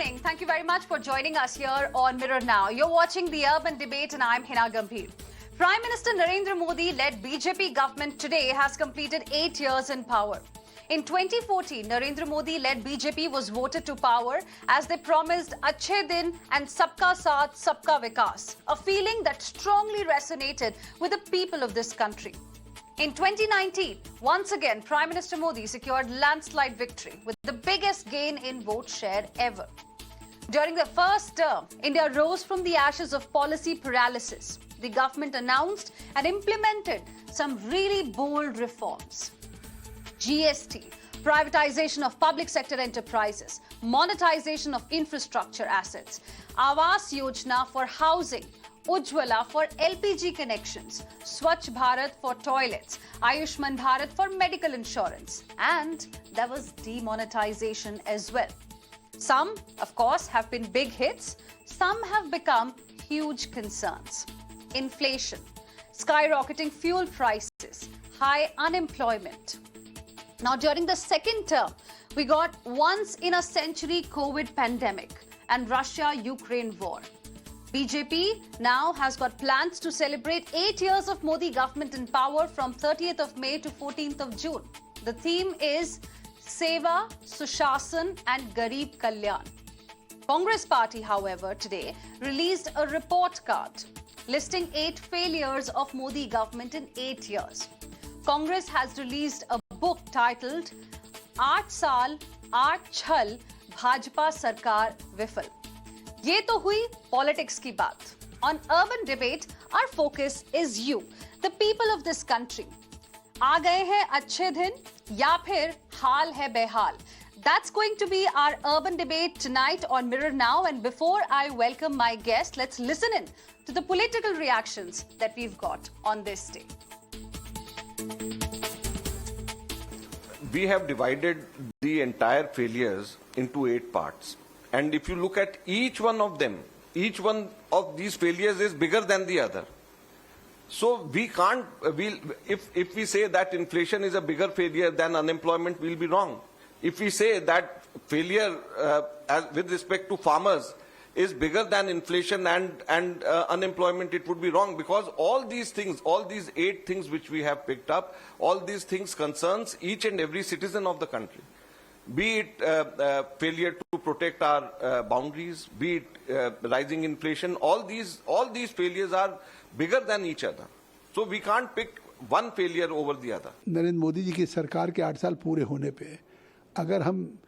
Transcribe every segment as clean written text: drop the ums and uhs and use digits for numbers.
evening. Thank you very much for joining us here on Mirror Now. You're watching the Urban Debate and I'm Heena Gambhir. Prime Minister Narendra Modi led BJP government today has completed 8 years in power. In 2014, Narendra Modi led BJP was voted to power as they promised Achhe Din and Sabka Saath, Sabka Vikas, a feeling that strongly resonated with the people of this country. In 2019, once again, Prime Minister Modi secured landslide victory with the biggest gain in vote share ever. During the first term, India rose from the ashes of policy paralysis. The government announced and implemented some really bold reforms. GST, privatization of public sector enterprises, monetization of infrastructure assets, Awas Yojana for housing, Ujjwala for LPG connections, Swachh Bharat for toilets, Ayushman Bharat for medical insurance, and there was demonetization as well. Some, of course, have been big hits. Some have become huge concerns. Inflation, skyrocketing fuel prices, high unemployment. Now, during the second term, we got once-in-a-century COVID pandemic and Russia-Ukraine war. BJP now has got plans to celebrate 8 years of Modi government in power from 30th of May to 14th of June. The theme is Seva, Sushasan and Garib Kalyan. Congress party, however, today released a report card listing 8 failures of Modi government in 8 years. Congress has released a book titled 8 Saal, 8 Chhal, Bhajpa Sarkar Vifal. ये तो हुई politics की बात. On urban debate, our focus is you, the people of this country. आ गए हैं अच्छे दिन या फिर हाल है बेहाल? That's going to be our urban debate tonight on Mirror Now. And before I welcome my guest, let's listen in to the political reactions that we've got on this day. We have divided the entire failures into 8 parts. And if you look at each one of them, each one of these failures is bigger than the other. So we can't, if we say that inflation is a bigger failure than unemployment, we'll be wrong. If we say that failure with respect to farmers is bigger than inflation and unemployment, it would be wrong, because all these things, all these 8 things which we have picked up, all these things concerns each and every citizen of the country. Be it failure to protect our boundaries, be it rising inflation, all these failures are bigger than each other. So we can't pick one failure over the other. Narendra Modi ji की सरकार के 8 साल पूरे होने पे अगर हम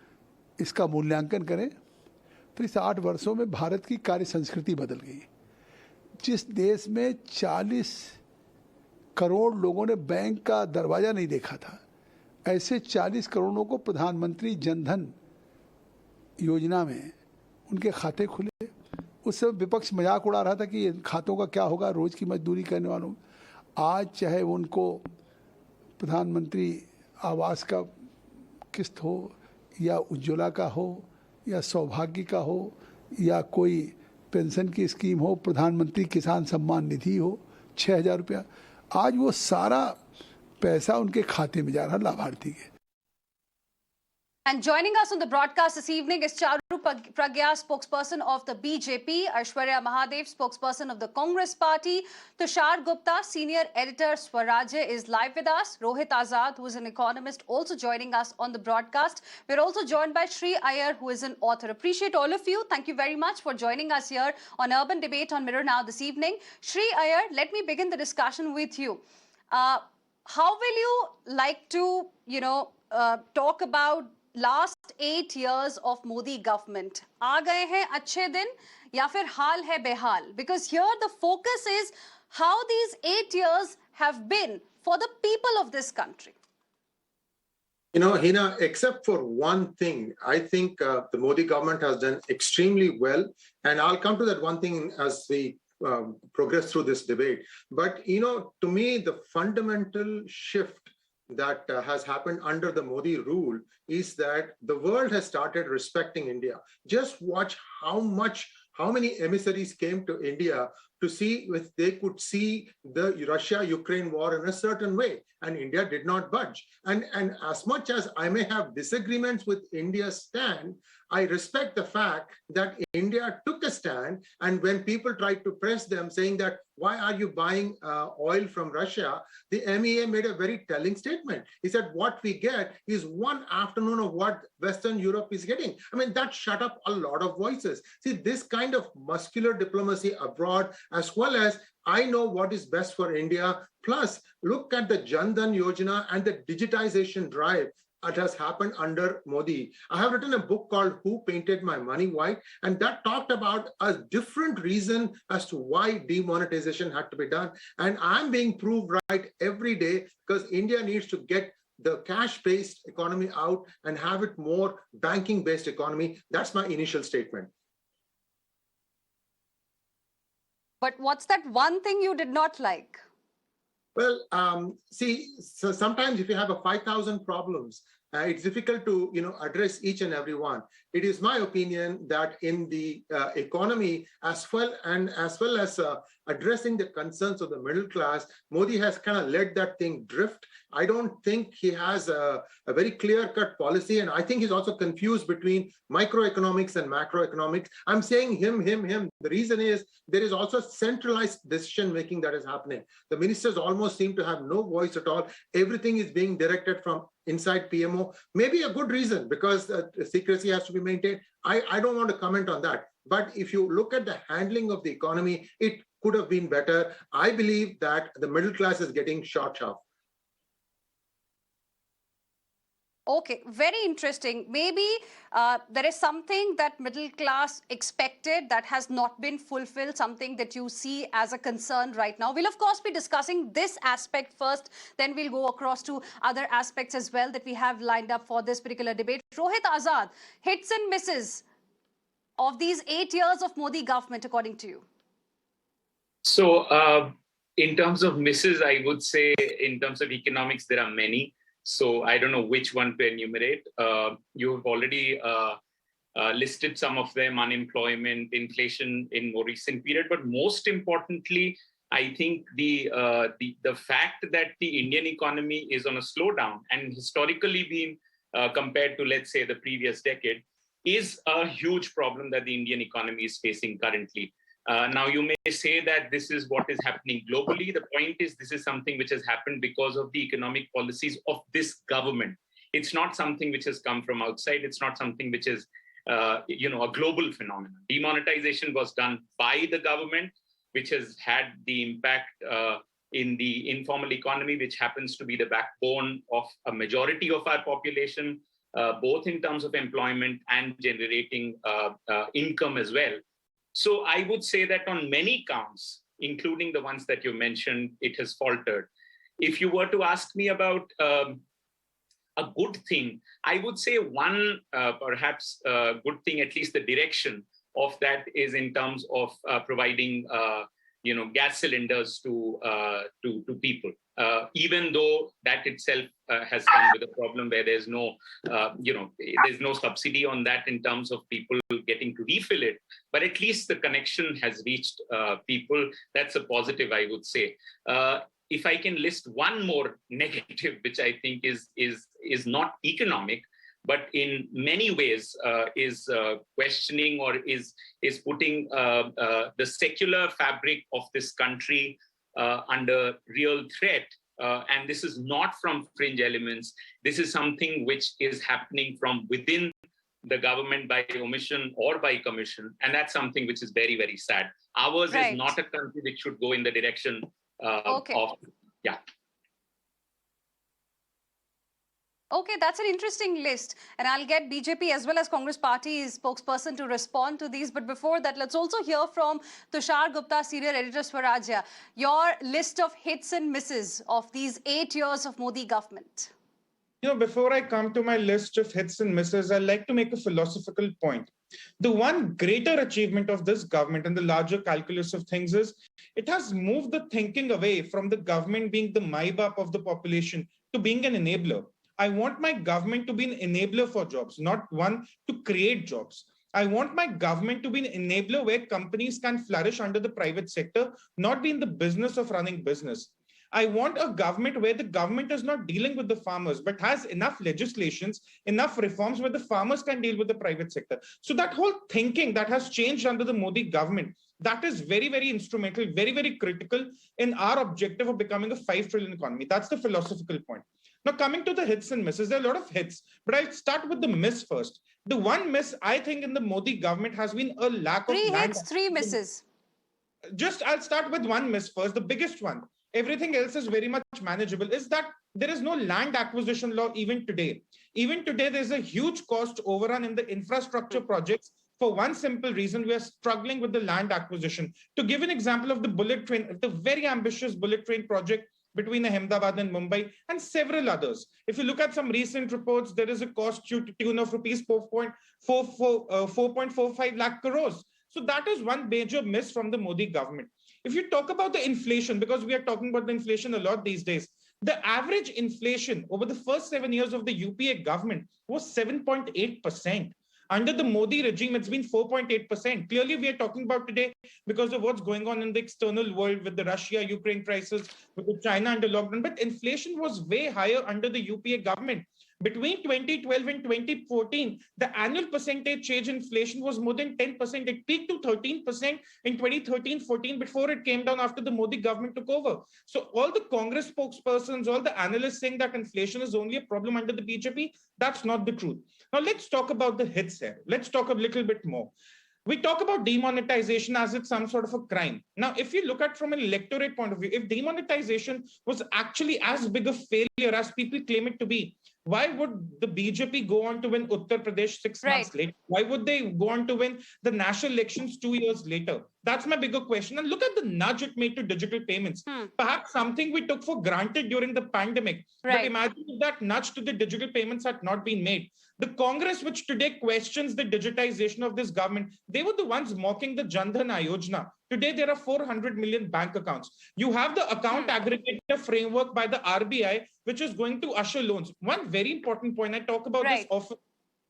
इसका मूल्यांकन करें तो इस 8 वर्षों में भारत की कार्य संस्कृति बदल गई. जिस देश में 40 करोड़ लोगों ने बैंक का दरवाजा नहीं देखा था, ऐसे 40 करोड़ों को प्रधानमंत्री जनधन योजना में उनके खाते खुले. उस समय विपक्ष मजाक उड़ा रहा था कि ये खातों का क्या होगा रोज की मजदूरी करने वालों. आज चाहे उनको प्रधानमंत्री आवास का किस्त हो या उज्ज्वला का हो या सौभाग्य का हो या कोई पेंशन की स्कीम हो, प्रधानमंत्री किसान सम्मान निधि हो, 6,000 रुपया, आज वो सारा पैसा उनके खाते में जा रहा लाभार्थी के. And joining us on the broadcast this evening is Charu Pragya, spokesperson of the BJP, Aishwarya Mahadev, spokesperson of the Congress Party, Tushar Gupta, senior editor, Swarajya, is live with us, Rohit Azad, who is an economist, also joining us on the broadcast. We're also joined by Sree Iyer, who is an author. Appreciate all of you. Thank you very much for joining us here on Urban Debate on Mirror Now this evening. Sree Iyer, let me begin the discussion with you. How will you like to, talk about last 8 years of Modi government? आ गए हैं अच्छे दिन या फिर हाल है बेहाल? Because here the focus is how these 8 years have been for the people of this country. You know, Heena, except for one thing, I think the Modi government has done extremely well. And I'll come to that one thing as we progress through this debate. But, to me, the fundamental shift that has happened under the Modi rule is that the world has started respecting India. Just watch how many emissaries came to India to see if they could see the Russia-Ukraine war in a certain way, and India did not budge. And as much as I may have disagreements with India's stand, I respect the fact that India took a stand, and when people tried to press them saying that, why are you buying oil from Russia? The MEA made a very telling statement. He said, what we get is one afternoon of what Western Europe is getting. I mean, that shut up a lot of voices. See, this kind of muscular diplomacy abroad, as well as I know what is best for India. Plus, look at the Jan Dhan Yojana and the digitization drive that has happened under Modi. I have written a book called Who Painted My Money White, and that talked about a different reason as to why demonetization had to be done. And I'm being proved right every day, because India needs to get the cash-based economy out and have it more banking-based economy. That's my initial statement. But what's that one thing you did not like? Well, see, so sometimes if you have 5,000 problems, it's difficult to address each and every one. It is my opinion that in the economy, as well as addressing the concerns of the middle class, Modi has kind of let that thing drift. I don't think he has a very clear-cut policy, and I think he's also confused between microeconomics and macroeconomics. I'm saying him. The reason is there is also centralized decision-making that is happening. The ministers almost seem to have no voice at all. Everything is being directed from inside PMO. Maybe a good reason, because secrecy has to be maintained. I don't want to comment on that. But if you look at the handling of the economy, it could have been better. I believe that the middle class is getting short shaft. Okay, very interesting. Maybe there is something that middle class expected that has not been fulfilled, something that you see as a concern right now. We'll, of course, be discussing this aspect first, then we'll go across to other aspects as well that we have lined up for this particular debate. Rohit Azad, hits and misses of these 8 years of Modi government, according to you? So, in terms of misses, I would say in terms of economics, there are many. So I don't know which one to enumerate. You have already listed some of them: unemployment, inflation in more recent period. But most importantly, I think the fact that the Indian economy is on a slowdown and historically been compared to, let's say, the previous decade, is a huge problem that the Indian economy is facing currently. Now, you may say that this is what is happening globally. The point is, this is something which has happened because of the economic policies of this government. It's not something which has come from outside. It's not something which is, a global phenomenon. Demonetization was done by the government, which has had the impact in the informal economy, which happens to be the backbone of a majority of our population, both in terms of employment and generating income as well. So I would say that on many counts, including the ones that you mentioned, it has faltered. If you were to ask me about a good thing, I would say one perhaps good thing, at least the direction of that, is in terms of providing gas cylinders to people. Even though that itself has come with a problem where there's no subsidy on that in terms of people getting to refill it, but at least the connection has reached people. That's a positive, I would say. If I can list one more negative, which I think is not economic, but in many ways is questioning or is putting the secular fabric of this country under real threat. And this is not from fringe elements. This is something which is happening from within the government by omission or by commission. And that's something which is very, very sad. Ours is not a country which should go in the direction of, yeah. Okay, that's an interesting list. And I'll get BJP as well as Congress Party's spokesperson to respond to these. But before that, let's also hear from Tushar Gupta, senior editor, Swarajya. Your list of hits and misses of these 8 years of Modi government. Before I come to my list of hits and misses, I'd like to make a philosophical point. The one greater achievement of this government and the larger calculus of things is it has moved the thinking away from the government being the Maibap of the population to being an enabler. I want my government to be an enabler for jobs, not one to create jobs. I want my government to be an enabler where companies can flourish under the private sector, not be in the business of running business. I want a government where the government is not dealing with the farmers, but has enough legislations, enough reforms where the farmers can deal with the private sector. So that whole thinking that has changed under the Modi government, that is very, very instrumental, very, very critical in our objective of becoming a 5 trillion economy. That's the philosophical point. Now, coming to the hits and misses, there are a lot of hits, but I'll start with the miss first. The one miss, I think, in the Modi government has been a lack of 3 land. hits, 3 misses. I'll start with one miss first, the biggest one. Everything else is very much manageable, is that there is no land acquisition law even today. Even today, there's a huge cost overrun in the infrastructure projects for one simple reason: we are struggling with the land acquisition. To give an example of the bullet train, the very ambitious bullet train project between Ahmedabad and Mumbai and several others. If you look at some recent reports, there is a cost to tune of rupees 4.45 lakh crores. So that is one major miss from the Modi government. If you talk about the inflation, because we are talking about the inflation a lot these days, the average inflation over the first 7 years of the UPA government was 7.8%. Under the Modi regime, it's been 4.8%. Clearly, we are talking about today because of what's going on in the external world with the Russia-Ukraine crisis, with the China under lockdown. But inflation was way higher under the UPA government. Between 2012 and 2014, the annual percentage change in inflation was more than 10%. It peaked to 13% in 2013-14 before it came down after the Modi government took over. So all the Congress spokespersons, all the analysts saying that inflation is only a problem under the BJP, that's not the truth. Now let's talk about the hits here. Let's talk a little bit more. We talk about demonetization as it's some sort of a crime. Now, if you look at from an electorate point of view, if demonetization was actually as big a failure as people claim it to be, why would the BJP go on to win Uttar Pradesh 6 months later? Why would they go on to win the national elections 2 years later? That's my bigger question. And look at the nudge it made to digital payments. Perhaps something we took for granted during the pandemic. But imagine if that nudge to the digital payments had not been made. The Congress, which today questions the digitization of this government, they were the ones mocking the Janta Behal. Today, there are 400 million bank accounts. You have the account aggregator framework by the RBI, which is going to usher loans. One very important point, I talk about this often,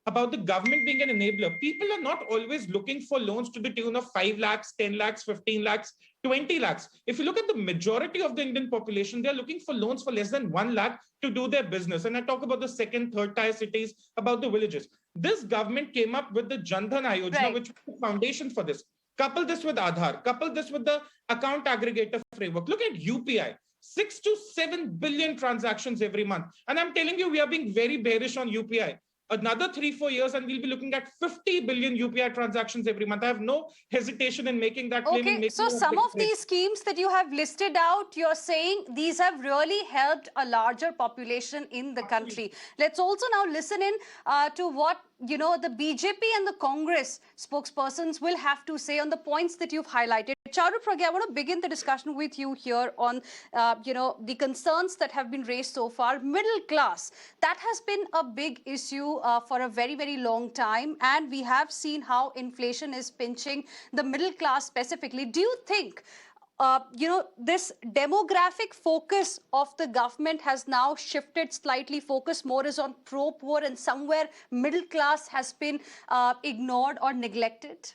about the government being an enabler. People are not always looking for loans to the tune of 5 lakhs, 10 lakhs, 15 lakhs, 20 lakhs. If you look at the majority of the Indian population, they're looking for loans for less than 1 lakh to do their business. And I talk about the second, third tier cities, about the villages. This government came up with the Jan Dhan Yojana, which was the foundation for this. Couple this with Aadhaar, couple this with the account aggregator framework. Look at UPI, 6 to 7 billion transactions every month. And I'm telling you, we are being very bearish on UPI. Another 3-4 years and we'll be looking at 50 billion UPI transactions every month. I have no hesitation in making that claim. Okay, so some of these schemes that you have listed out, you're saying these have really helped a larger population in the country. Let's also now listen in to what the BJP and the Congress spokespersons will have to say on the points that you've highlighted. Charu Pragya, I want to begin the discussion with you here on, the concerns that have been raised so far. Middle class, that has been a big issue for a very, very long time. And we have seen how inflation is pinching the middle class specifically. Do you think this demographic focus of the government has now shifted slightly? Focus more is on pro-poor and somewhere middle class has been ignored or neglected?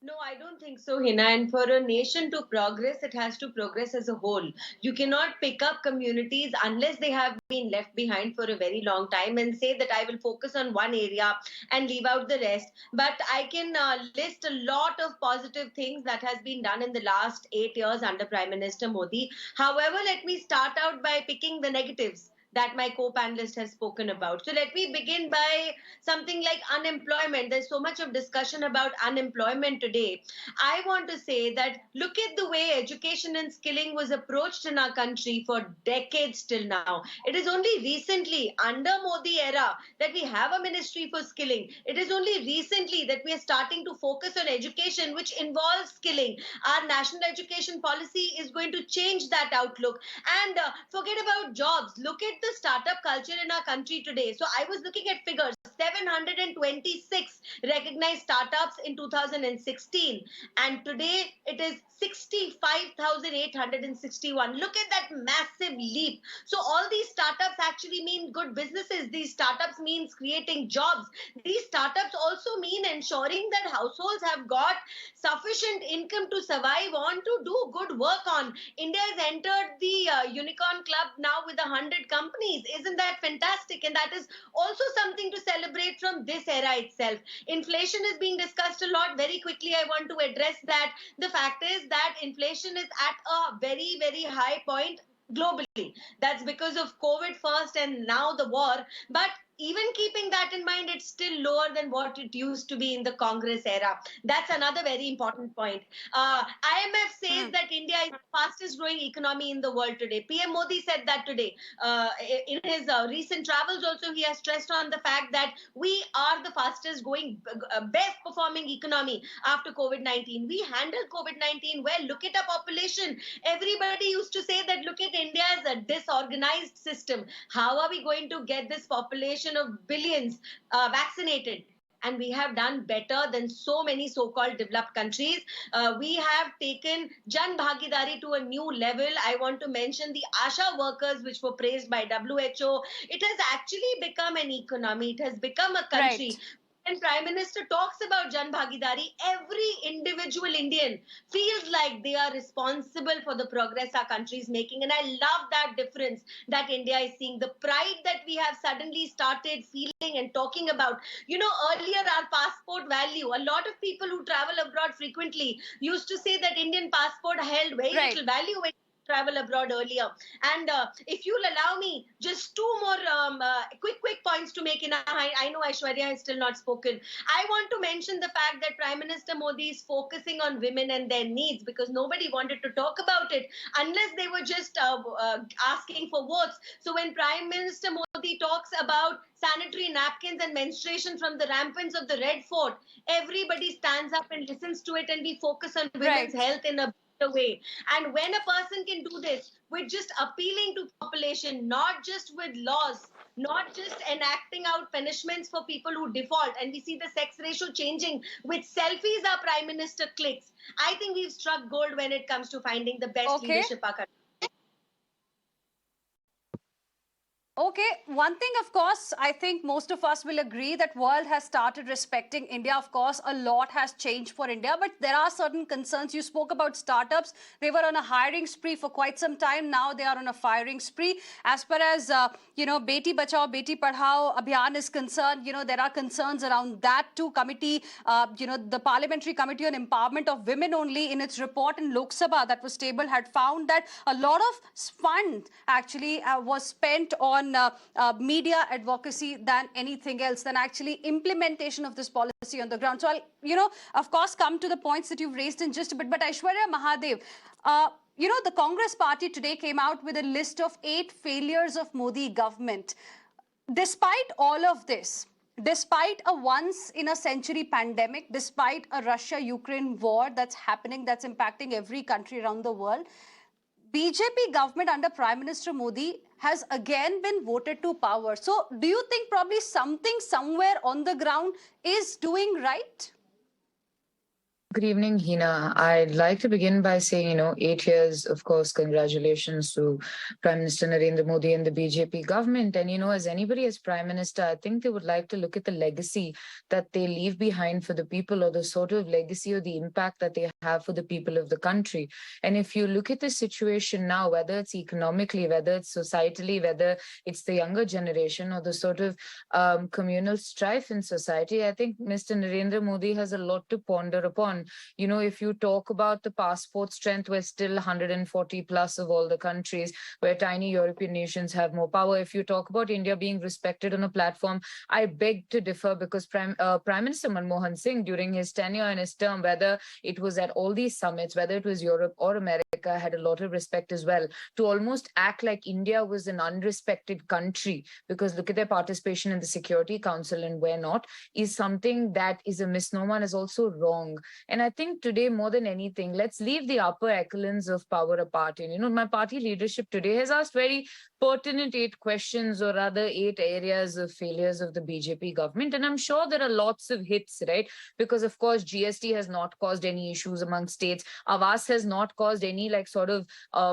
No, I don't think so, Heena. And for a nation to progress, it has to progress as a whole. You cannot pick up communities unless they have been left behind for a very long time and say that I will focus on one area and leave out the rest. But I can list a lot of positive things that has been done in the last 8 years under Prime Minister Modi. However, let me start out by picking the negatives that my co-panelist has spoken about. So let me begin by something like unemployment. There's so much of discussion about unemployment today. I want to say that look at the way education and skilling was approached in our country for decades till now. It is only recently, under Modi era, that we have a ministry for skilling. It is only recently that we are starting to focus on education, which involves skilling. Our national education policy is going to change that outlook. And forget about jobs. Look at the startup culture in our country today. So I was looking at figures, 726 recognized startups in 2016. And today it is 65,861. Look at that massive leap. So all these startups actually mean good businesses. These startups means creating jobs. These startups also mean ensuring that households have got sufficient income to survive on, to do good work on. India has entered the unicorn club now with 100 companies. Isn't that fantastic? And that is also something to celebrate from this era itself. Inflation is being discussed a lot. Very quickly, I want to address that. The fact is that inflation is at a very, very high point globally. That's because of COVID first and now the war. But even keeping that in mind, it's still lower than what it used to be in the Congress era. That's another very important point. IMF says that India is the fastest growing economy in the world today. PM Modi said that today. In his recent travels also, he has stressed on the fact that we are the fastest growing, best performing economy after COVID-19. We handled COVID-19 well. Look at our population. Everybody used to say that, look at India as a disorganized system. How are we going to get this population of billions vaccinated? And we have done better than so many so-called developed countries. We have taken Jan Bhagidari to a new level. I want to mention the ASHA workers, which were praised by WHO. It has actually become an economy. It has become a country. Right. When Prime Minister talks about Jan Bhagidari, every individual Indian feels like they are responsible for the progress our country is making. And I love that difference that India is seeing. The pride that we have suddenly started feeling and talking about. You know, earlier our passport value, a lot of people who travel abroad frequently used to say that Indian passport held very little value when travel abroad earlier. And if you'll allow me, just two more quick points to make. I know Aishwarya has still not spoken. I want to mention the fact that Prime Minister Modi is focusing on women and their needs, because nobody wanted to talk about it unless they were just asking for votes. So when Prime Minister Modi talks about sanitary napkins and menstruation from the ramparts of the Red Fort, everybody stands up and listens to it, and we focus on women's health in a way. And when a person can do this with just appealing to population, not just with laws, not just enacting out punishments for people who default, and we see the sex ratio changing with selfies our Prime Minister clicks, I think we've struck gold when it comes to finding the best leadership our country. Okay, one thing, of course, I think most of us will agree that world has started respecting India. Of course, a lot has changed for India, but there are certain concerns. You spoke about startups. They were on a hiring spree for quite some time. Now they are on a firing spree. As far as, Beti Bachao, Beti Padhao Abhiyan is concerned, there are concerns around that too. Committee, the Parliamentary Committee on Empowerment of Women only in its report in Lok Sabha that was tabled had found that a lot of funds actually was spent on media advocacy than anything else, than actually implementation of this policy on the ground. So I'll, of course, come to the points that you've raised in just a bit. But Aishwarya Mahadev, the Congress party today came out with a list of 8 failures of Modi government. Despite all of this, despite a once-in-a-century pandemic, despite a Russia-Ukraine war that's happening, that's impacting every country around the world, BJP government under Prime Minister Modi has again been voted to power. So do you think probably something somewhere on the ground is doing right? Good evening, Heena. I'd like to begin by saying, 8 years, of course, congratulations to Prime Minister Narendra Modi and the BJP government. And, as anybody as Prime Minister, I think they would like to look at the legacy that they leave behind for the people, or the sort of legacy or the impact that they have for the people of the country. And if you look at the situation now, whether it's economically, whether it's societally, whether it's the younger generation or the sort of communal strife in society, I think Mr. Narendra Modi has a lot to ponder upon. If you talk about the passport strength, we're still 140 plus of all the countries, where tiny European nations have more power. If you talk about India being respected on a platform, I beg to differ, because Prime Minister Manmohan Singh, during his tenure and his term, whether it was at all these summits, whether it was Europe or America, had a lot of respect as well. To almost act like India was an unrespected country, because look at their participation in the Security Council and we're not, is something that is a misnomer and is also wrong. And I think today, more than anything, let's leave the upper echelons of power apart. And, my party leadership today has asked very pertinent 8 questions, or rather 8 areas of failures of the BJP government. And I'm sure there are lots of hits, right? Because of course, GST has not caused any issues among states. Awas has not caused any sort of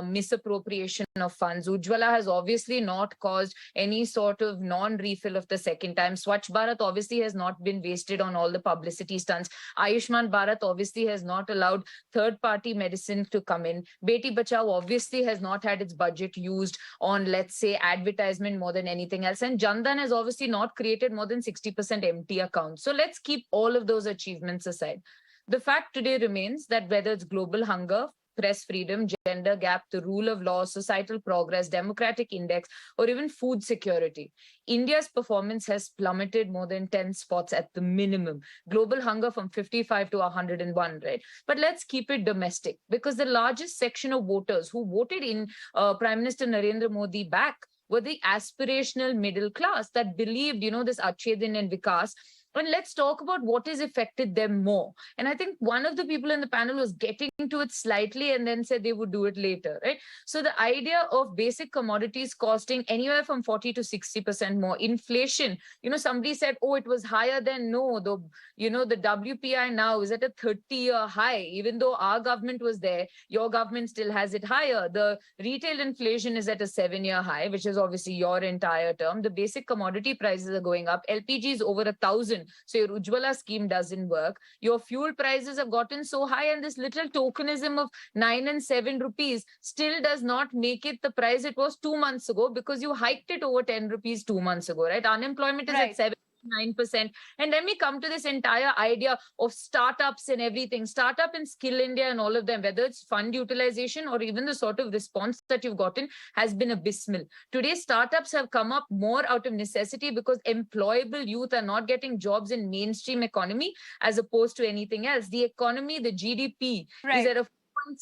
misappropriation of funds. Ujjwala has obviously not caused any sort of non-refill of the second time. Swachh Bharat obviously has not been wasted on all the publicity stunts. Ayushman Bharat obviously has not allowed third-party medicine to come in. Beti Bachao obviously has not had its budget used on, let's say, advertisement more than anything else. And Jan Dhan has obviously not created more than 60% empty accounts. So let's keep all of those achievements aside. The fact today remains that whether it's global hunger, press freedom, gender gap, the rule of law, societal progress, democratic index, or even food security, India's performance has plummeted more than 10 spots at the minimum. Global hunger from 55 to 101, right? But let's keep it domestic, because the largest section of voters who voted in Prime Minister Narendra Modi back were the aspirational middle class that believed, this Achhe Din and Vikas. And let's talk about what has affected them more. And I think one of the people in the panel was getting to it slightly and then said they would do it later, right? So the idea of basic commodities costing anywhere from 40 to 60% more, inflation, somebody said, oh, it was higher than no, the WPI now is at a 30-year high. Even though our government was there, your government still has it higher. The retail inflation is at a 7-year high, which is obviously your entire term. The basic commodity prices are going up. LPG is over 1,000. So your Ujjwala scheme doesn't work. Your fuel prices have gotten so high, and this little tokenism of 9 and 7 rupees still does not make it the price it was 2 months ago, because you hiked it over 10 rupees 2 months ago, right? Unemployment is at 7-9%. And then we come to this entire idea of startups and everything, startup and Skill India and all of them, whether it's fund utilization or even the sort of response that you've gotten has been abysmal. Today, startups have come up more out of necessity because employable youth are not getting jobs in mainstream economy as opposed to anything else. The economy, the GDP is at a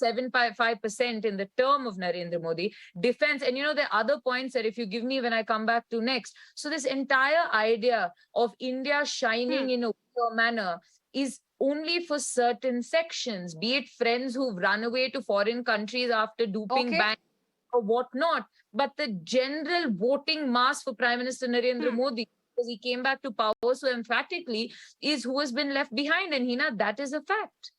0.755% in the term of Narendra Modi. Defense, and there are other points that if you give me when I come back to next. So this entire idea of India shining in a manner is only for certain sections, be it friends who've run away to foreign countries after duping banks or whatnot. But the general voting mass for Prime Minister Narendra Modi, because he came back to power so emphatically, is who has been left behind. And Heena, that is a fact.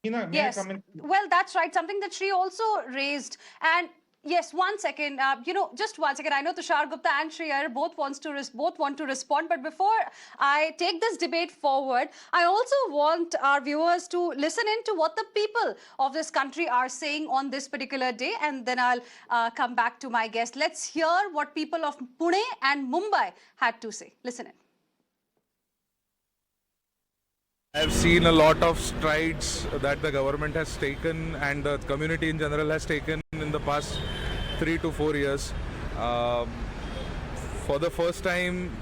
Yes, well, that's right. Something that Sree also raised. And yes, 1 second, just 1 second. I know Tushar Gupta and Sree Iyer both want to respond. But before I take this debate forward, I also want our viewers to listen in to what the people of this country are saying on this particular day. And then I'll come back to my guest. Let's hear what people of Pune and Mumbai had to say. Listen in. I've seen a lot of strides that the government has taken and the community in general has taken in the past 3 to 4 years. For the first time,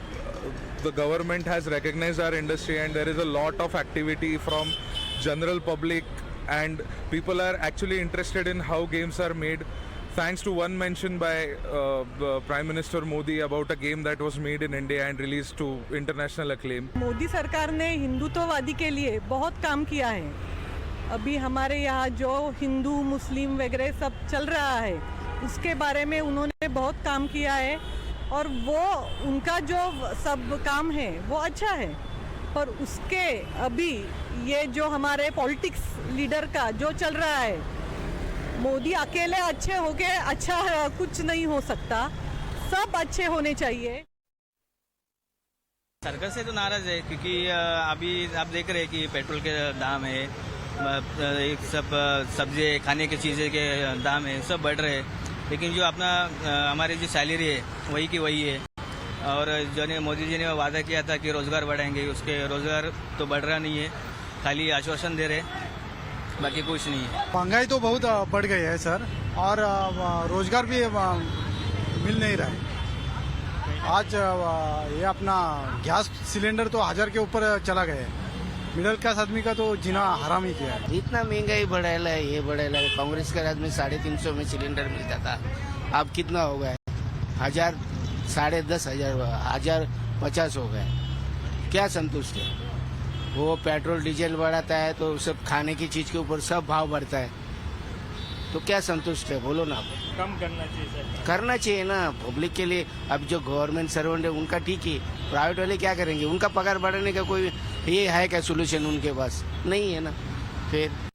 the government has recognized our industry, and there is a lot of activity from general public, and people are actually interested in how games are made. Thanks to one mention by Prime Minister Modi about a game that was made in India and released to international acclaim. Modi सरकार ने हिंदुत्ववादी के लिए बहुत काम किया है. अभी हमारे यहाँ जो हिंदू मुस्लिम वगैरह सब चल रहा है, उसके बारे में उन्होंने बहुत काम किया है, और वो उनका जो सब काम है वो अच्छा है. पर उसके अभी ये जो हमारे पॉलिटिक्स लीडर का जो चल रहा है, मोदी अकेले अच्छे हो गए, अच्छा कुछ नहीं हो सकता, सब अच्छे होने चाहिए. सरकार से तो नाराज है, क्योंकि अभी आप देख रहे हैं कि पेट्रोल के दाम है, एक सब सब्जी खाने की चीज़ें के दाम है, सब बढ़ रहे हैं. लेकिन जो अपना हमारी जो सैलरी है वही की वही है. और जो ने मोदी जी ने वादा किया था कि रोजगार बढ़ाएंगे, उसके रोजगार तो बढ़ रहा नहीं है, खाली आश्वासन दे रहे, बाकी कुछ नहीं है. महंगाई तो बहुत बढ़ गई है सर, और रोजगार भी मिल नहीं रहा है. आज ये अपना गैस सिलेंडर तो 1000 के ऊपर चला गया है. मिडिल क्लास आदमी का तो जीना हराम ही किया है. इतना महंगाई बढ़ेला है, ये बढ़ेला है. कांग्रेस के राज में 350 में सिलेंडर मिलता था, अब कितना हो गया है? 1000, 10,500, 1050 हो गए. क्या संतुष्ट है? वो पेट्रोल डीजल बढ़ाता है तो सब खाने की चीज के ऊपर सब भाव बढ़ता है, तो क्या संतुष्ट है? बोलो ना. कम करना चाहिए सर? करना चाहिए ना पब्लिक के लिए। अब जो गवर्नमेंट सर्वेंट है उनका ठीक है, प्राइवेट वाले क्या करेंगे? उनका पगार बढ़ाने का कोई ये है क्या सोल्यूशन उनके पास? नहीं है ना। फिर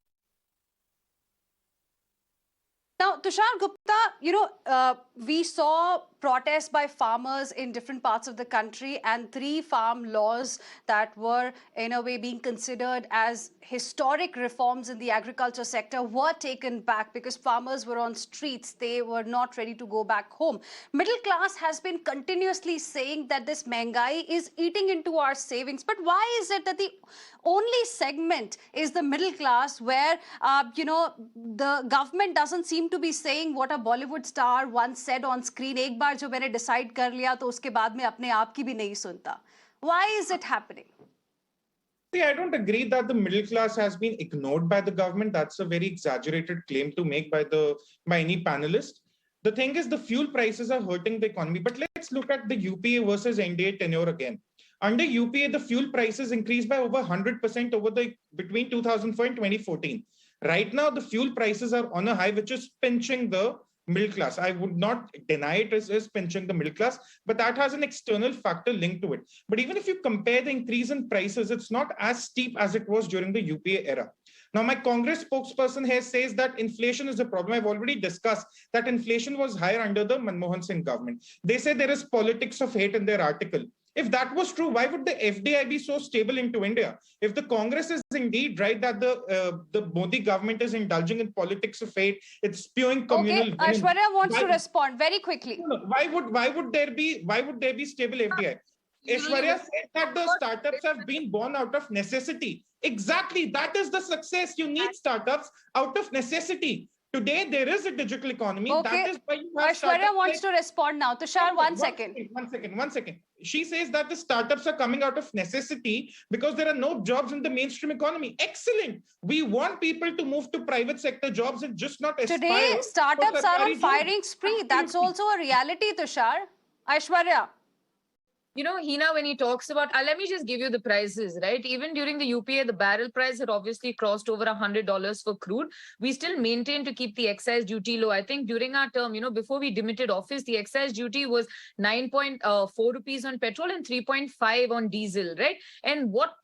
Now, Tushar Gupta, we saw protests by farmers in different parts of the country, and 3 farm laws that were, in a way, being considered as historic reforms in the agriculture sector were taken back because farmers were on streets. They were not ready to go back home. Middle class has been continuously saying that this mehengai is eating into our savings. But why is it that the only segment is the middle class where, the government doesn't seem to be saying what a Bollywood star once said on screen, एक बार जो मैंने decide कर लिया तो उसके बाद में अपने आप की भी नहीं सुनता. Why is it happening? See, I don't agree that the middle class has been ignored by the government. That's a very exaggerated claim to make by any panelist. The thing is, the fuel prices are hurting the economy. But let's look at the UPA versus NDA tenure again. Under UPA, the fuel prices increased by over 100% between 2004 and 2014. Right now, the fuel prices are on a high, which is pinching the middle class. I would not deny it is pinching the middle class, but that has an external factor linked to it. But even if you compare the increase in prices, it's not as steep as it was during the UPA era. Now, my Congress spokesperson here says that inflation is a problem. I've already discussed that inflation was higher under the Manmohan Singh government. They say there is politics of hate in their article. If that was true, why would the FDI be so stable into India? If the Congress is indeed right that the Modi government is indulging in politics of hate, it's spewing communal. Okay, Aishwarya wants to respond very quickly. Why would there be stable FDI? Aishwarya said that the startups have been born out of necessity. Exactly, that is the success. You need startups out of necessity. Today, there is a digital economy. Okay. That is why you have Aishwarya wants to respond now. Tushar, one second. One second. She says that the startups are coming out of necessity because there are no jobs in the mainstream economy. Excellent. We want people to move to private sector jobs and just not aspire. Today, startups are on firing spree. That's also a reality, Tushar. Aishwarya. You know, Heena, when he talks about, let me just give you the prices, right? Even during the UPA, the barrel price had obviously crossed over $100 for crude. We still maintain to keep the excise duty low. I think during our term, before we demitted office, the excise duty was 9.4 rupees on petrol and 3.5 on diesel, right? And what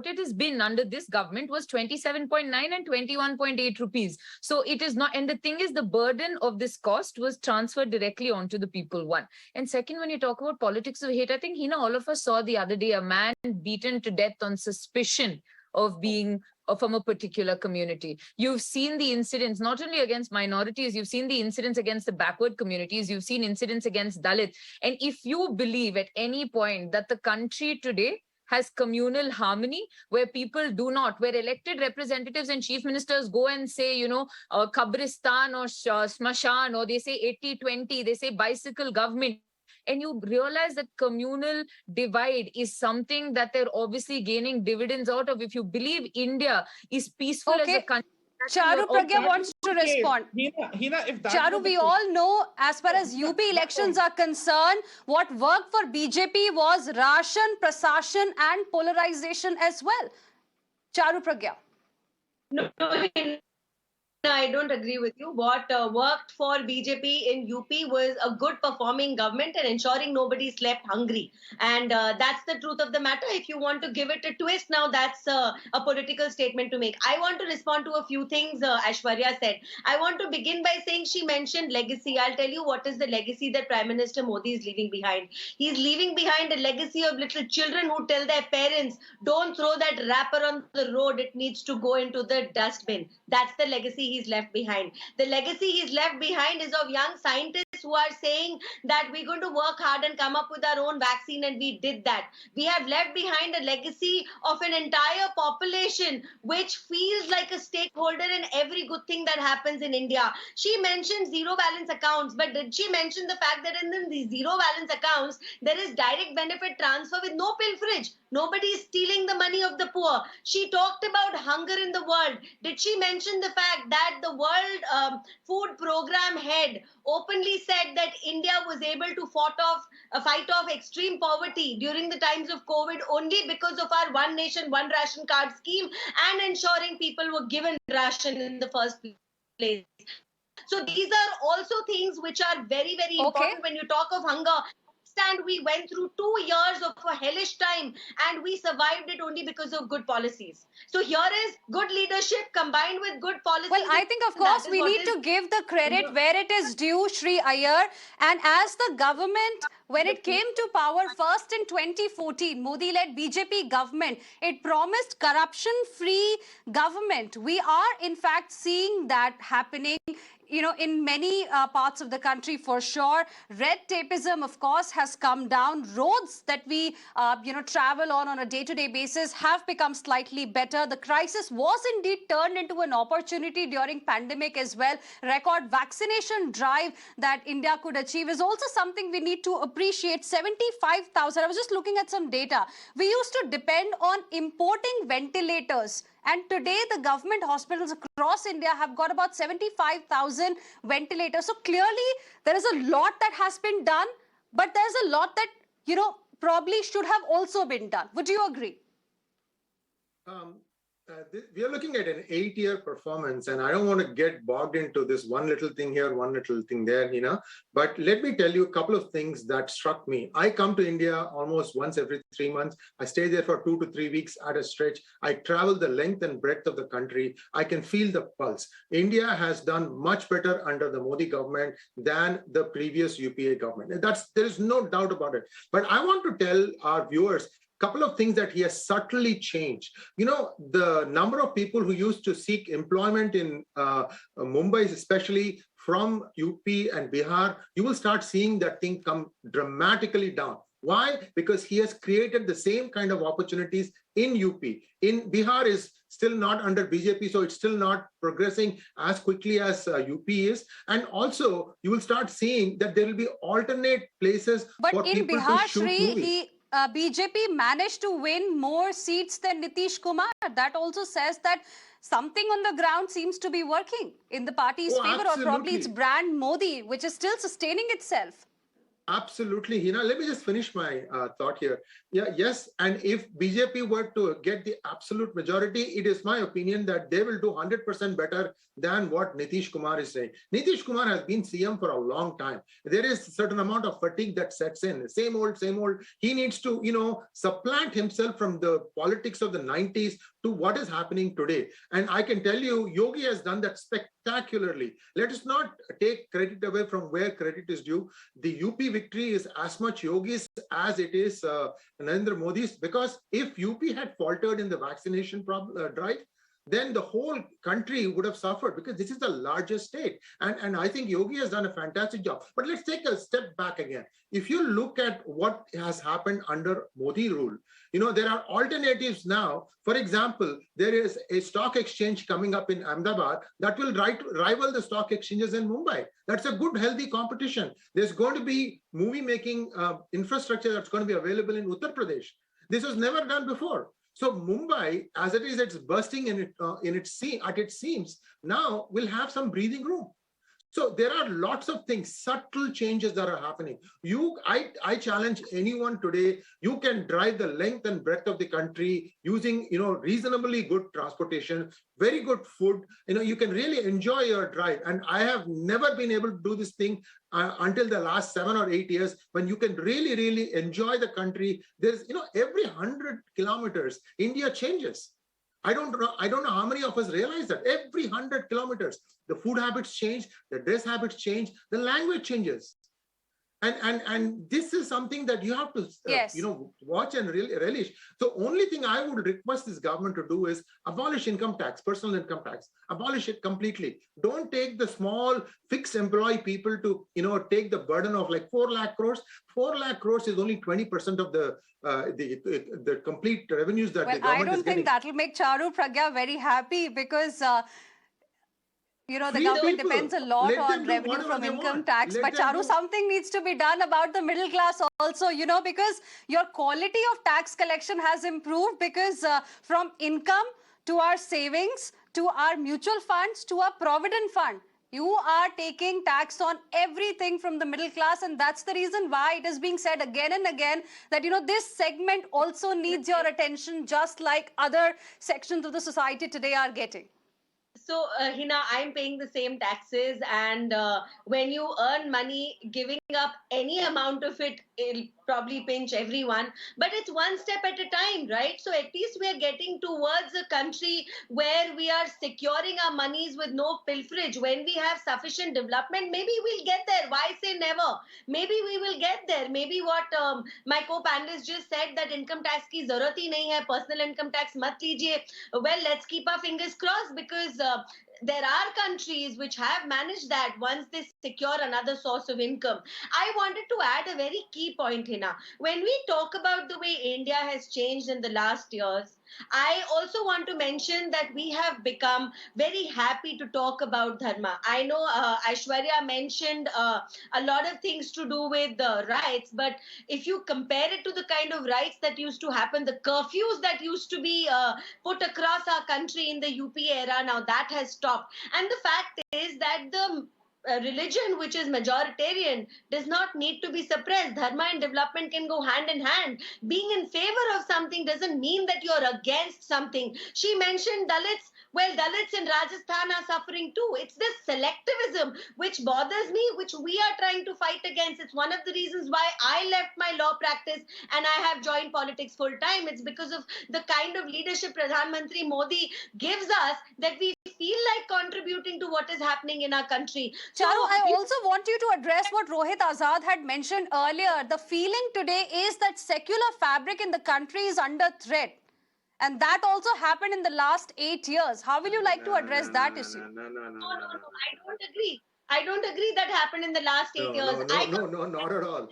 it has been under this government was 27.9 and 21.8 rupees. So it is not, and the thing is, the burden of this cost was transferred directly onto the people, one. And second, when you talk about politics of hate, I think Heena, all of us saw the other day a man beaten to death on suspicion of being from a particular community. You've seen the incidents not only against minorities, you've seen the incidents against the backward communities, you've seen incidents against Dalits. And if you believe at any point that the country today has communal harmony, where people do not, where elected representatives and chief ministers go and say, Kabristan or Smashan, or they say 80-20, they say bicycle government, and you realize that communal divide is something that they're obviously gaining dividends out of. If you believe India is peaceful as a country. Charu Pragya wants to respond. Heena, if that Charu, we all know, as far as UP elections are concerned, what worked for BJP was ration, prasashan and polarization as well. Charu Pragya. No, I don't agree with you. What worked for BJP in UP was a good performing government and ensuring nobody slept hungry. And that's the truth of the matter. If you want to give it a twist now, that's a political statement to make. I want to respond to a few things Aishwarya said. I want to begin by saying she mentioned legacy. I'll tell you what is the legacy that Prime Minister Modi is leaving behind. He's leaving behind a legacy of little children who tell their parents, don't throw that wrapper on the road. It needs to go into the dustbin. That's the legacy he's left behind. The legacy he's left behind is of young scientists who are saying that we're going to work hard and come up with our own vaccine, and we did that. We have left behind a legacy of an entire population which feels like a stakeholder in every good thing that happens in India. She mentioned zero balance accounts, but did she mention the fact that in the zero balance accounts, there is direct benefit transfer with no pilferage? Nobody is stealing the money of the poor. She talked about hunger in the world. Did she mention the fact that the World Food Program head openly said that India was able to fight off extreme poverty during the times of COVID only because of our One Nation, One Ration card scheme and ensuring people were given ration in the first place? So these are also things which are very, very important when you talk of hunger. And we went through 2 years of a hellish time and we survived it only because of good policies. So here is good leadership combined with good policies. Well, I think, of course, we need to give the credit where it is due, Sree Iyer. And as the government, when it came to power first in 2014, Modi-led BJP government, it promised corruption-free government. We are, in fact, seeing that happening, you know, in many parts of the country for sure. Red tapeism, of course, has come down. Roads that we, travel on a day-to-day basis have become slightly better. The crisis was indeed turned into an opportunity during pandemic as well. Record vaccination drive that India could achieve is also something we need to appreciate. 75,000. I was just looking at some data. We used to depend on importing ventilators. And today, the government hospitals across India have got about 75,000 ventilators. So clearly, there is a lot that has been done, but there's a lot that, probably should have also been done. Would you agree? We are looking at an 8-year performance, and I don't want to get bogged into this one little thing here, one little thing there, but let me tell you a couple of things that struck me. I come to India almost once every 3 months. I stay there for 2 to 3 weeks at a stretch. I travel the length and breadth of the country. I can feel the pulse. India has done much better under the Modi government than the previous UPA government. There is no doubt about it. But I want to tell our viewers couple of things that he has subtly changed. The number of people who used to seek employment in Mumbai, especially from UP and Bihar, you will start seeing that thing come dramatically down. Why? Because he has created the same kind of opportunities in UP. In Bihar is still not under BJP, so it's still not progressing as quickly as UP is. And also, you will start seeing that there will be alternate places for people to shoot movies. BJP managed to win more seats than Nitish Kumar. That also says that something on the ground seems to be working in the party's favor, or probably it's brand Modi, which is still sustaining itself. Absolutely, Heena. Let me just finish my thought here. Yes, and if BJP were to get the absolute majority, it is my opinion that they will do 100% better than what Nitish Kumar is saying. Nitish Kumar has been CM for a long time. There is a certain amount of fatigue that sets in. Same old, same old. He needs to, supplant himself from the politics of the 90s to what is happening today. And I can tell you, Yogi has done that spectacularly. Let us not take credit away from where credit is due. The UP victory is as much Yogi's as it is Narendra Modi's, because if UP had faltered in the vaccination drive, then the whole country would have suffered, because this is the largest state. And I think Yogi has done a fantastic job. But let's take a step back again. If you look at what has happened under Modi rule, there are alternatives now. For example, there is a stock exchange coming up in Ahmedabad that will rival the stock exchanges in Mumbai. That's a good, healthy competition. There's going to be movie-making infrastructure that's going to be available in Uttar Pradesh. This was never done before. So Mumbai, as it is, it's bursting at its seams. Now will have some breathing room. So there are lots of things, subtle changes that are happening. I challenge anyone today. You can drive the length and breadth of the country using, reasonably good transportation, very good food. You can really enjoy your drive. And I have never been able to do this thing until the last 7 or 8 years, when you can really, really enjoy the country. There's, every 100 kilometers, India changes. I don't know how many of us realize that. Every 100 kilometers, the food habits change, the dress habits change, the language changes. And this is something that you have to watch and really relish. So only thing I would request this government to do is abolish income tax, personal income tax. Abolish it completely. Don't take the small fixed employee people to take the burden of like 4 lakh crores. 4 lakh crores is only 20% of the complete revenues that the government is getting. I don't think that will make Charu Pragya very happy, because the government depends a lot on revenue from income tax. But Charu, something needs to be done about the middle class also, because your quality of tax collection has improved, because from income to our savings, to our mutual funds, to our provident fund, you are taking tax on everything from the middle class. And that's the reason why it is being said again and again that, this segment also needs your attention, just like other sections of the society today are getting. So, Hina, I'm paying the same taxes, and when you earn money, giving up any amount of it, it'll probably pinch everyone. But it's one step at a time, right? So at least we are getting towards a country where we are securing our monies with no pilferage. When we have sufficient development, maybe we'll get there. Why say never? Maybe we will get there. Maybe what my co-panelist just said, that income tax ki zarurat hi nahi hai, personal income tax mat lijiye. Well, let's keep our fingers crossed, because there are countries which have managed that once they secure another source of income. I wanted to add a very key point, Hina. When we talk about the way India has changed in the last years, I also want to mention that we have become very happy to talk about dharma. I know Aishwarya mentioned a lot of things to do with the rights, but if you compare it to the kind of rights that used to happen, the curfews that used to be put across our country in the UP era, now that has stopped. And the fact is that the religion which is majoritarian does not need to be suppressed. Dharma and development can go hand in hand. Being in favor of something doesn't mean that you're against something. She mentioned Dalits. Well, Dalits in Rajasthan are suffering too. It's this selectivism which bothers me, which we are trying to fight against. It's one of the reasons why I left my law practice and I have joined politics full time. It's because of the kind of leadership Pradhan Mantri Modi gives us, that we feel like contributing to what is happening in our country. Charu, I also want you to address what Rohit Azad had mentioned earlier. The feeling today is that secular fabric in the country is under threat. And that also happened in the last 8 years. How will you like to address that issue? No. I don't agree. I don't agree that happened in the last 8 years. No, not at all.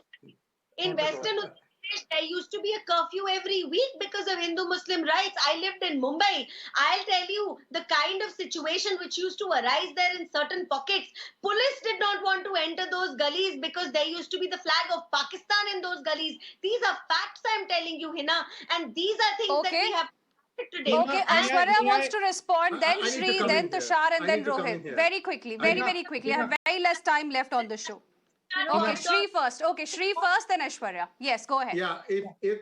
In Western Uttar Pradesh, there used to be a curfew every week because of Hindu-Muslim rights. I lived in Mumbai. I'll tell you, the kind of situation which used to arise there in certain pockets, police did not want to enter those gullies because there used to be the flag of Pakistan in those gullies. These are facts I'm telling you, Hina. And these are things that we have today. Okay, Aishwarya wants to respond, then Sree, then Tushar, and then Rohit. Very quickly, very quickly. I have very less time left on the show. Okay, Sree first. Okay, Sree first, then Aishwarya. Yes, go ahead. Yeah, if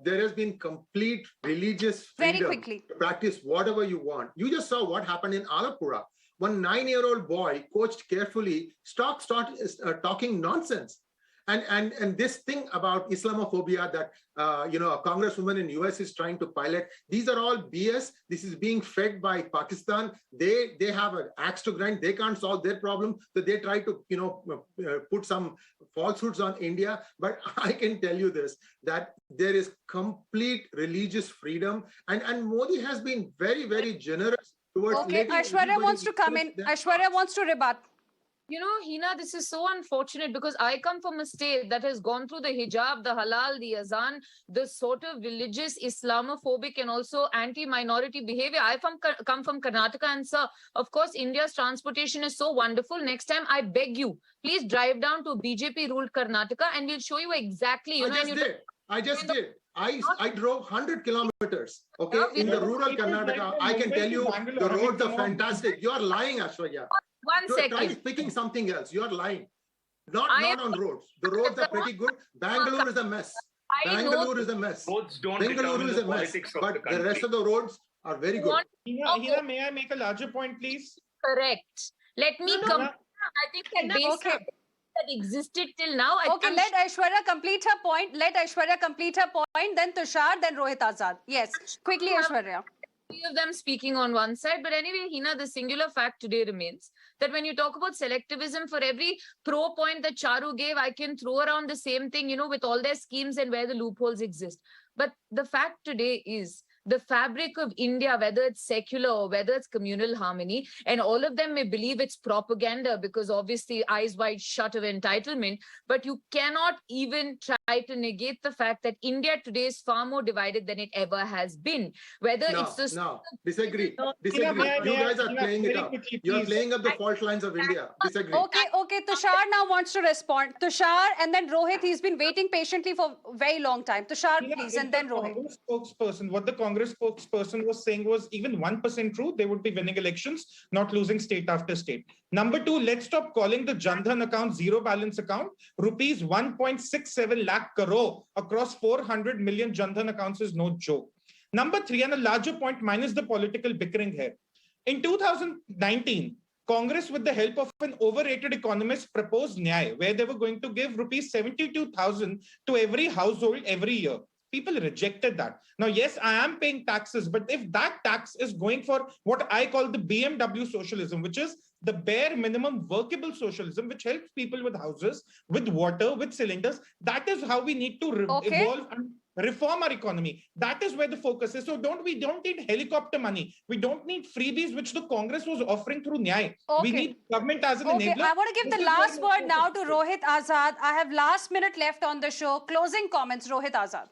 there has been complete religious freedom Very quickly to practice whatever you want. You just saw what happened in Alapura. One 9-year-old boy, coached carefully, started talking nonsense. And this thing about Islamophobia that a congresswoman in US is trying to pilot, these are all BS. This is being fed by Pakistan. They have an axe to grind. They can't solve their problem, so they try to put some falsehoods on India. But I can tell you this, that there is complete religious freedom, and Modi has been very, very generous towards. Okay, Aishwarya wants to come in. Aishwarya wants to rebut. You know, Heena, this is so unfortunate because I come from a state that has gone through the hijab, the halal, the azan, the sort of religious, Islamophobic and also anti-minority behavior. I come from Karnataka, and sir, of course, India's transportation is so wonderful. Next time, I beg you, please drive down to BJP-ruled Karnataka and we'll show you exactly. I just did. I drove 100 kilometers, okay, in the rural Karnataka. I can tell you the roads are fantastic. You are lying, Aishwarya. One second. Try picking something else. You are lying. Not on roads. The roads are pretty good. Bangalore is a mess. Bangalore is a mess. Roads don't Bangalore is a mess. But the rest of the roads are very good. Heena, may I make a larger point, please? Correct. Let me come. I think that based on that existed till now. Okay, let Aishwarya complete her point. Then Tushar, then Rohit Azad. Yes, quickly, Aishwarya. Three of them speaking on one side. But anyway, Heena, the singular fact today remains that when you talk about selectivism, for every pro point that Charu gave, I can throw around the same thing, with all their schemes and where the loopholes exist. But the fact today is the fabric of India, whether it's secular or whether it's communal harmony, and all of them may believe it's propaganda because obviously eyes wide shut of entitlement, but you cannot even try to negate the fact that India today is far more divided than it ever has been. Disagree. You guys are playing it up. You are playing up the fault lines of India. Disagree. Okay. Tushar now wants to respond. Tushar and then Rohit. He's been waiting patiently for a very long time. Tushar, please, and then Rohit. What the Congress spokesperson was saying was even 1% true, they would be winning elections, not losing state after state. Number two, let's stop calling the Jan Dhan account zero balance account. Rupees 1.67 lakh crore across 400 million Jan Dhan accounts is no joke. Number three, and a larger point minus the political bickering here. In 2019, Congress, with the help of an overrated economist, proposed Nyay, where they were going to give rupees 72,000 to every household every year. People rejected that. Now, yes, I am paying taxes, but if that tax is going for what I call the BMW socialism, which is the bare minimum workable socialism, which helps people with houses, with water, with cylinders, that is how we need to evolve and reform our economy. That is where the focus is. So we don't need helicopter money. We don't need freebies, which the Congress was offering through Nyay. We need government as an enabler. I want to give the last word now to Rohit Azad. I have last minute left on the show. Closing comments, Rohit Azad.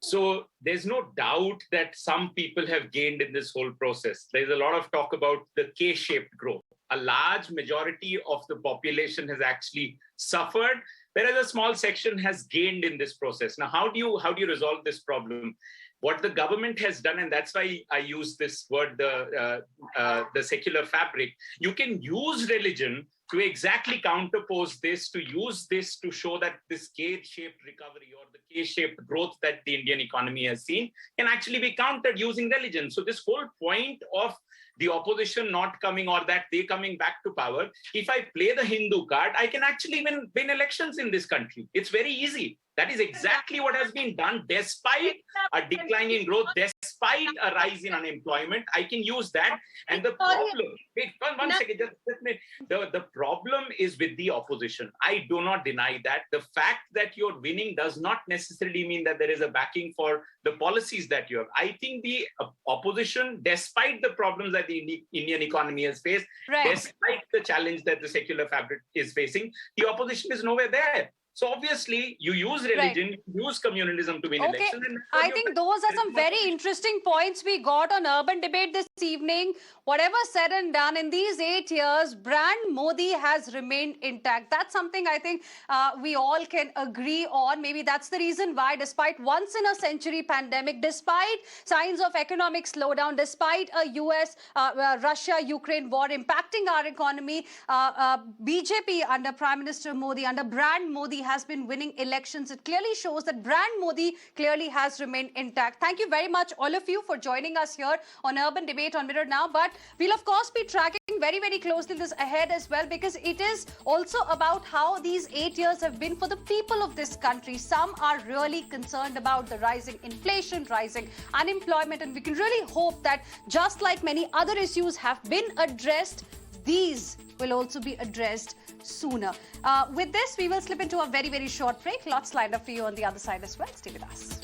So there's no doubt that some people have gained in this whole process. There's a lot of talk about the K-shaped growth. A large majority of the population has actually suffered, whereas a small section has gained in this process. Now, how do you resolve this problem? What the government has done, and that's why I use this word, the secular fabric. You can use religion to exactly counterpose this, to use this to show that this K-shaped recovery or the K-shaped growth that the Indian economy has seen can actually be countered using religion. So this whole point of the opposition not coming or that they coming back to power, if I play the Hindu card, I can actually win elections in this country. It's very easy. That is exactly what has been done despite a decline in growth, despite a rise in unemployment. I can use that. And the problem, wait, one second, just the problem is with the opposition. I do not deny that. The fact that you're winning does not necessarily mean that there is a backing for the policies that you have. I think the opposition, despite the problems that the Indian economy has faced, despite the challenge that the secular fabric is facing, the opposition is nowhere there. So obviously, you use religion, you use communalism to win elections. And I think those are some very interesting points we got on Urban Debate this evening. Whatever said and done, in these 8 years, brand Modi has remained intact. That's something I think we all can agree on. Maybe that's the reason why, despite once-in-a-century pandemic, despite signs of economic slowdown, despite a US-Russia-Ukraine war impacting our economy, BJP under Prime Minister Modi, under brand Modi, has been winning elections. It clearly shows that brand Modi clearly has remained intact. Thank you very much, all of you, for joining us here on Urban Debate on Mirror Now. But we'll, of course, be tracking very, very closely this ahead as well, because it is also about how these 8 years have been for the people of this country. Some are really concerned about the rising inflation, rising unemployment, and we can really hope that just like many other issues have been addressed, these will also be addressed sooner. With this, we will slip into a very, very short break. Lots lined up for you on the other side as well. Stay with us.